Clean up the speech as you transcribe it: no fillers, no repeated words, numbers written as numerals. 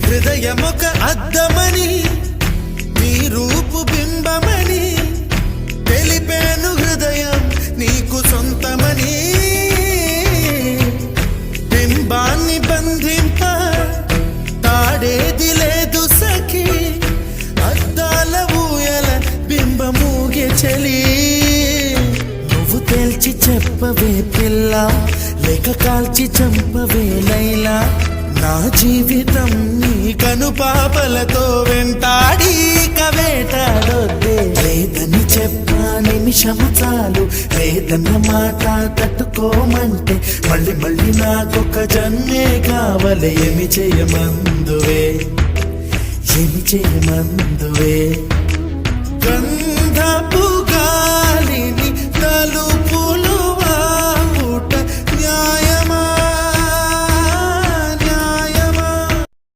హృదయమొక అద్దమని నీ రూపు బింబమని తెలిపేను హృదయం నీకు సొంతమని బింబాన్ని బంధింప తాడేది లేదు సఖి అద్దాల ఊయల బింబమూగే చలి నువ్వు తేల్చి చెప్పవే పిల్ల లేక కాల్చి చంపవే లైలా నా జీవితం నీ కనుపాపలతో వెంటాడి కవేటాడొద్దే లేదని చెప్పా నిమిషము చాలు లేదన్న మాట తట్టుకోమంటే మళ్ళీ మళ్ళీ నాకొక జన్మే కావలే ఏమి చేయమందువే ఏమి చేయమందువే గంధపు గాలిని తలుపు